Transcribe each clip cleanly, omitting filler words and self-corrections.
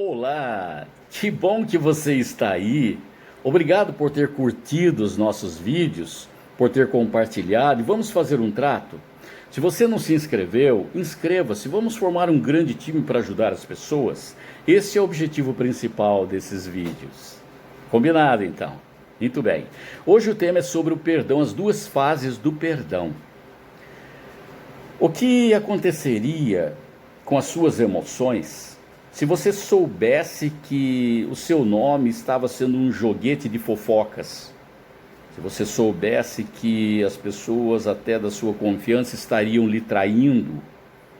Olá, que bom que você está aí. Obrigado por ter curtido os nossos vídeos, por ter compartilhado e vamos fazer um trato. Se você não se inscreveu, inscreva-se. Vamos formar um grande time para ajudar as pessoas. Esse é o objetivo principal desses vídeos. Combinado então? Muito bem. Hoje o tema é sobre o perdão, as duas fases do perdão. O que aconteceria com as suas emoções se você soubesse que o seu nome estava sendo um joguete de fofocas? Se você soubesse que as pessoas até da sua confiança estariam lhe traindo,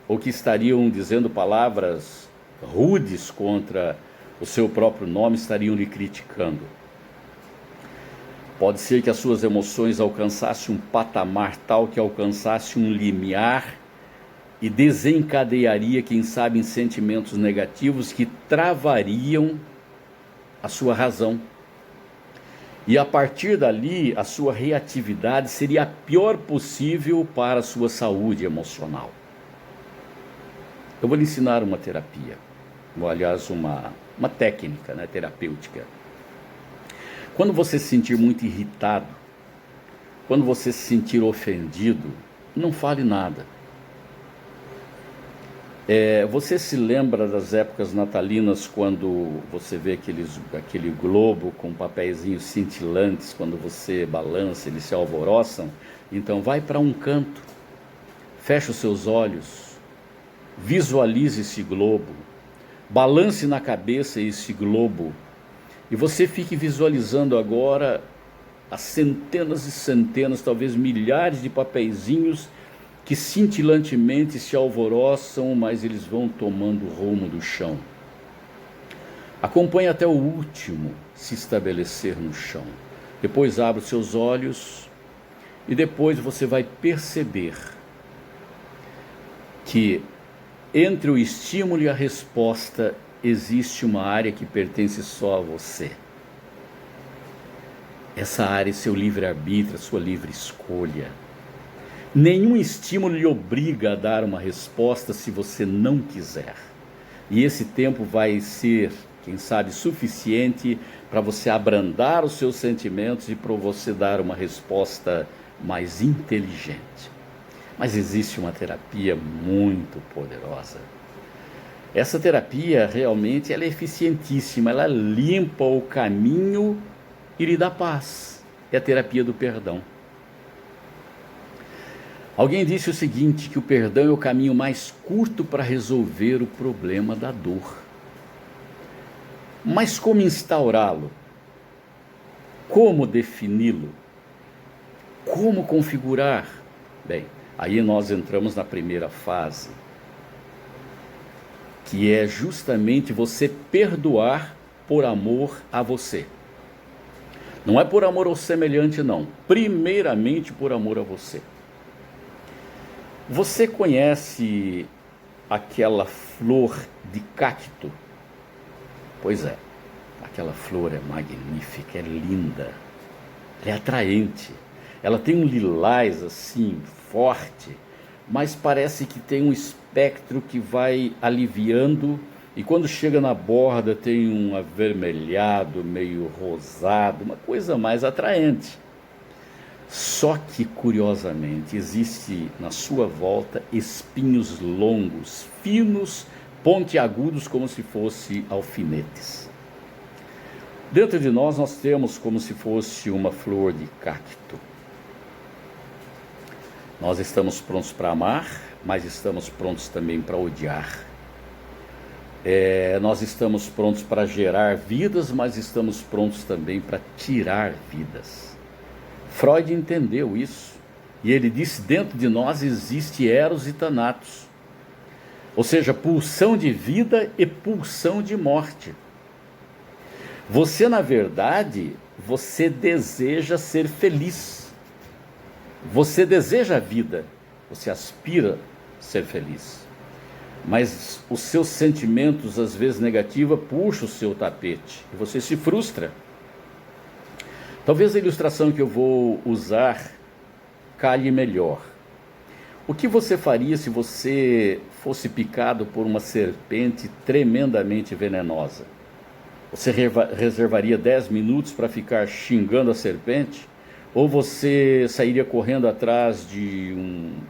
ou que estariam dizendo palavras rudes contra o seu próprio nome, estariam lhe criticando. Pode ser que as suas emoções alcançassem um patamar tal que alcançasse um limiar e desencadearia, quem sabe, em sentimentos negativos que travariam a sua razão. E a partir dali, a sua reatividade seria a pior possível para a sua saúde emocional. Eu vou lhe ensinar uma terapia, aliás, uma técnica, né, terapêutica. Quando você se sentir muito irritado, quando você se sentir ofendido, não fale nada. Você se lembra das épocas natalinas, quando você vê aquele globo com papeizinhos cintilantes, quando você balança, eles se alvoroçam? Então vai para um canto, feche os seus olhos, visualize esse globo, balance na cabeça esse globo, e você fique visualizando agora as centenas e centenas, talvez milhares de papeizinhos que cintilantemente se alvoroçam, mas eles vão tomando o rumo do chão. Acompanhe até o último se estabelecer no chão. Depois abra os seus olhos e depois você vai perceber que entre o estímulo e a resposta existe uma área que pertence só a você. Essa área é seu livre-arbítrio, sua livre escolha. Nenhum estímulo lhe obriga a dar uma resposta se você não quiser. E esse tempo vai ser, quem sabe, suficiente para você abrandar os seus sentimentos e para você dar uma resposta mais inteligente. Mas existe uma terapia muito poderosa. Essa terapia realmente ela é eficientíssima, ela limpa o caminho e lhe dá paz. É a terapia do perdão. Alguém disse o seguinte, que o perdão é o caminho mais curto para resolver o problema da dor. Mas como instaurá-lo? Como defini-lo? Como configurar? Bem, aí nós entramos na primeira fase, que é justamente você perdoar por amor a você. Não é por amor ao semelhante, não. Primeiramente por amor a você. Você conhece aquela flor de cacto? Pois é, aquela flor é magnífica, é linda, é atraente. Ela tem um lilás assim, forte, mas parece que tem um espectro que vai aliviando e quando chega na borda tem um avermelhado, meio rosado, uma coisa mais atraente. Só que, curiosamente, existe na sua volta espinhos longos, finos, pontiagudos, como se fossem alfinetes. Dentro de nós temos como se fosse uma flor de cacto. Nós estamos prontos para amar, mas estamos prontos também para odiar. Nós estamos prontos para gerar vidas, mas estamos prontos também para tirar vidas. Freud entendeu isso, e ele disse, dentro de nós existe Eros e Thanatos, ou seja, pulsão de vida e pulsão de morte. Você, na verdade, você deseja ser feliz, você deseja a vida, você aspira a ser feliz, mas os seus sentimentos, às vezes negativos, puxam o seu tapete, e você se frustra. Talvez a ilustração que eu vou usar calhe melhor. O que você faria se você fosse picado por uma serpente tremendamente venenosa, você reservaria 10 minutos para ficar xingando a serpente? Ou você sairia correndo atrás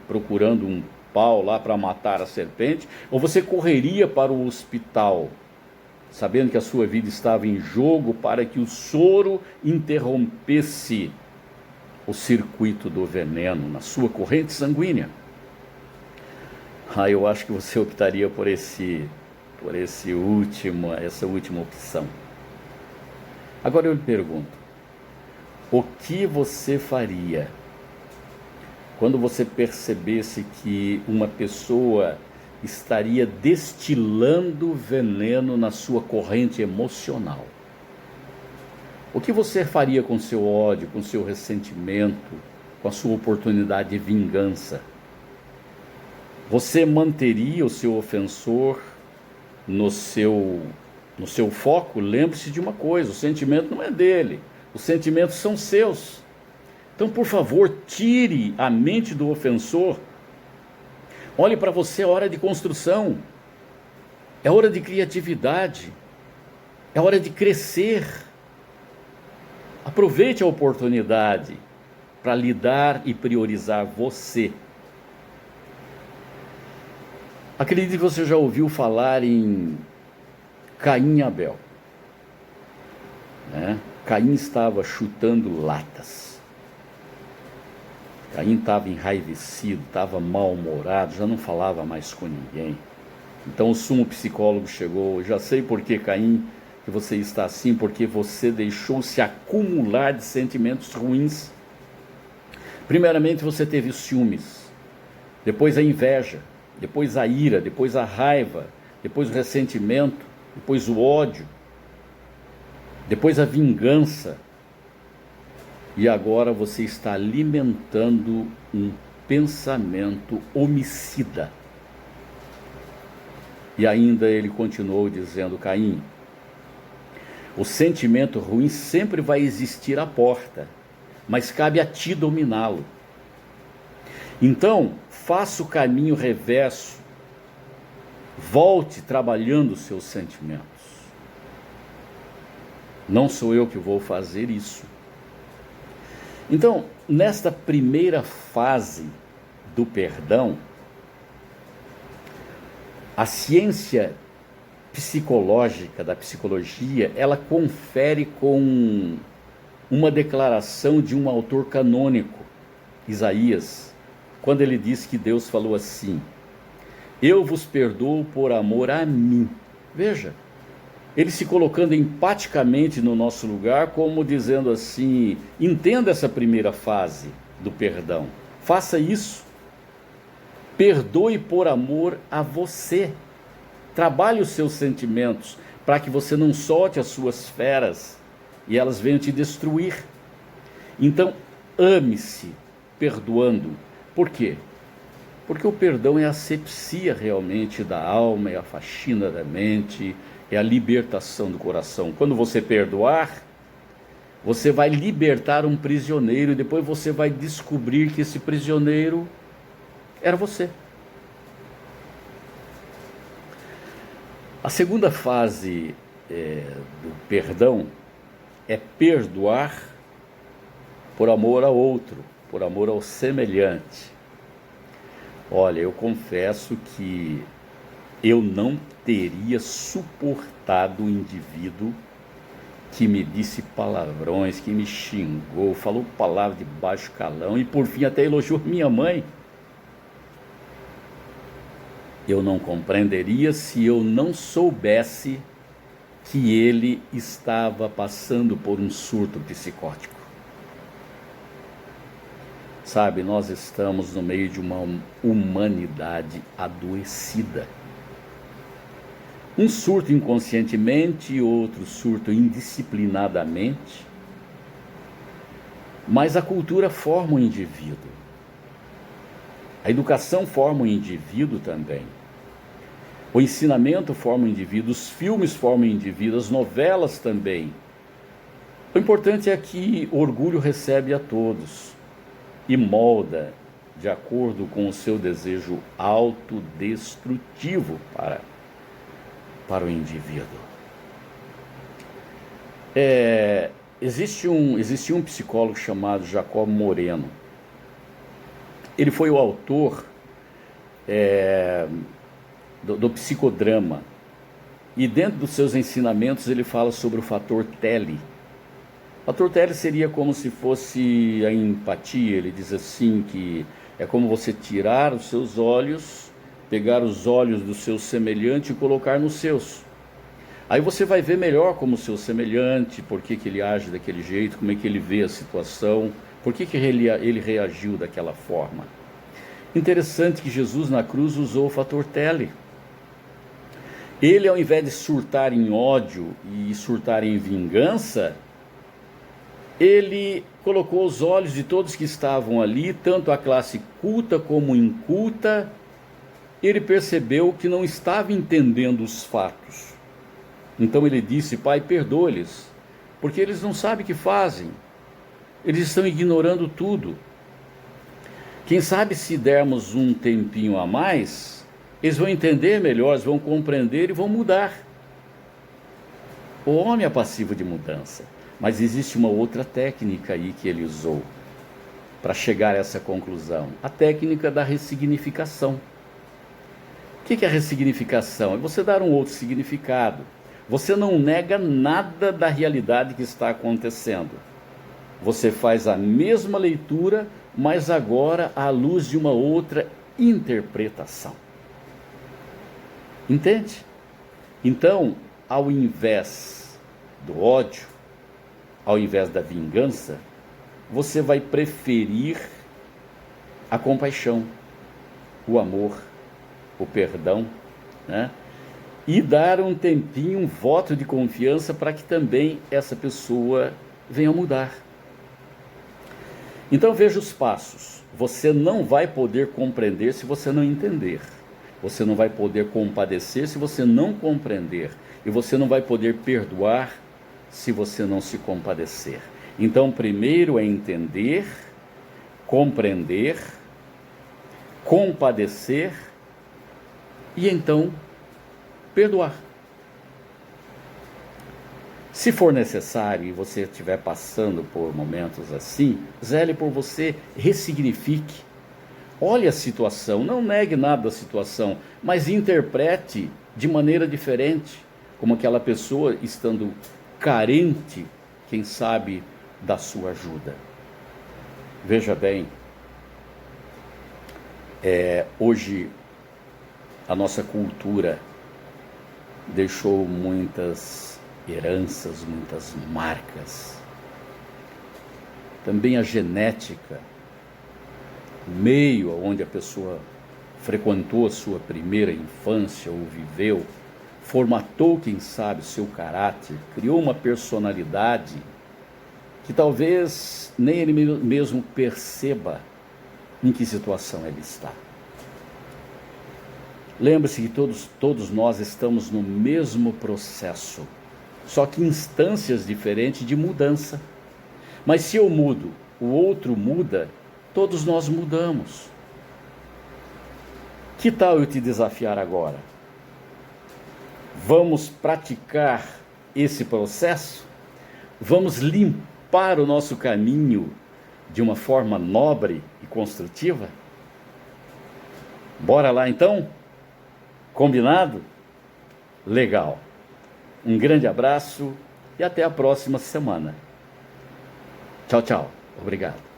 procurando um pau lá para matar a serpente? Ou você correria para o hospital, sabendo que a sua vida estava em jogo, para que o soro interrompesse o circuito do veneno na sua corrente sanguínea? Eu acho que você optaria por essa última opção. Agora eu lhe pergunto, o que você faria quando você percebesse que uma pessoa estaria destilando veneno na sua corrente emocional? O que você faria com seu ódio, com seu ressentimento, com a sua oportunidade de vingança? Você manteria o seu ofensor no seu foco? Lembre-se de uma coisa: o sentimento não é dele, os sentimentos são seus. Então, por favor, tire a mente do ofensor. Olhe para você, é hora de construção, é hora de criatividade, é hora de crescer. Aproveite a oportunidade para lidar e priorizar você. Acredito que você já ouviu falar em Caim e Abel, né? Caim estava chutando latas. Caim estava enraivecido, estava mal-humorado, já não falava mais com ninguém. Então o sumo psicólogo chegou: já sei por que, Caim, que você está assim, porque você deixou-se acumular de sentimentos ruins. Primeiramente você teve os ciúmes, depois a inveja, depois a ira, depois a raiva, depois o ressentimento, depois o ódio, depois a vingança. E agora você está alimentando um pensamento homicida. E ainda ele continuou dizendo: Caim, o sentimento ruim sempre vai existir à porta, mas cabe a ti dominá-lo. Então, faça o caminho reverso, volte trabalhando os seus sentimentos. Não sou eu que vou fazer isso. Então, nesta primeira fase do perdão, a ciência psicológica da psicologia, ela confere com uma declaração de um autor canônico, Isaías, quando ele diz que Deus falou assim: eu vos perdoo por amor a mim. Veja, ele se colocando empaticamente no nosso lugar, como dizendo assim: entenda essa primeira fase do perdão, faça isso, perdoe por amor a você, trabalhe os seus sentimentos, para que você não solte as suas feras e elas venham te destruir. Então, ame-se perdoando. Por quê? Porque o perdão é a asepsia realmente da alma, é a faxina da mente, é a libertação do coração. Quando você perdoar, você vai libertar um prisioneiro e depois você vai descobrir que esse prisioneiro era você. A segunda fase do perdão é perdoar por amor ao outro, por amor ao semelhante. Olha, eu confesso que eu não teria suportado o indivíduo que me disse palavrões, que me xingou, falou palavras de baixo calão e por fim até elogiou minha mãe. Eu não compreenderia se eu não soubesse que ele estava passando por um surto psicótico. Sabe, nós estamos no meio de uma humanidade adoecida. Um surto inconscientemente, outro surto indisciplinadamente. Mas a cultura forma o indivíduo. A educação forma o indivíduo também. O ensinamento forma o indivíduo, os filmes formam o indivíduo, as novelas também. O importante é que o orgulho recebe a todos e molda de acordo com o seu desejo autodestrutivo para o indivíduo. Existia um psicólogo chamado Jacob Moreno. Ele foi o autor do psicodrama. E dentro dos seus ensinamentos ele fala sobre o fator Telly. O fator Telly seria como se fosse a empatia. Ele diz assim que é como você tirar os seus olhos, pegar os olhos do seu semelhante e colocar nos seus. Aí você vai ver melhor como o seu semelhante, por que ele age daquele jeito, como é que ele vê a situação, por que ele reagiu daquela forma. Interessante que Jesus na cruz usou o fator Telly. Ele, ao invés de surtar em ódio e surtar em vingança, ele colocou os olhos de todos que estavam ali, tanto a classe culta como inculta. Ele percebeu que não estava entendendo os fatos. Então ele disse: Pai, perdoa-lhes, porque eles não sabem o que fazem. Eles estão ignorando tudo. Quem sabe se dermos um tempinho a mais, eles vão entender melhor, eles vão compreender e vão mudar. O homem é passivo de mudança. Mas existe uma outra técnica aí que ele usou para chegar a essa conclusão. A técnica da ressignificação. O que é a ressignificação? É você dar um outro significado. Você não nega nada da realidade que está acontecendo. Você faz a mesma leitura, mas agora à luz de uma outra interpretação. Entende? Então, ao invés do ódio, ao invés da vingança, você vai preferir a compaixão, o amor, o perdão, né? E dar um tempinho, um voto de confiança para que também essa pessoa venha mudar. Então veja os passos. Você não vai poder compreender se você não entender. Você não vai poder compadecer se você não compreender. E você não vai poder perdoar se você não se compadecer. Então, primeiro é entender, compreender, compadecer e então perdoar. Se for necessário e você estiver passando por momentos assim, zele por você, ressignifique. Olhe a situação, não negue nada da situação, mas interprete de maneira diferente, como aquela pessoa estando carente, quem sabe, da sua ajuda. Veja bem, hoje a nossa cultura deixou muitas heranças, muitas marcas. Também a genética, o meio onde a pessoa frequentou a sua primeira infância ou viveu, formatou, quem sabe, o seu caráter, criou uma personalidade que talvez nem ele mesmo perceba em que situação ele está. Lembre-se que todos nós estamos no mesmo processo, só que em instâncias diferentes de mudança. Mas se eu mudo, o outro muda, todos nós mudamos. Que tal eu te desafiar agora? Vamos praticar esse processo? Vamos limpar o nosso caminho de uma forma nobre e construtiva? Bora lá então? Combinado? Legal. Um grande abraço e até a próxima semana. Tchau, tchau. Obrigado.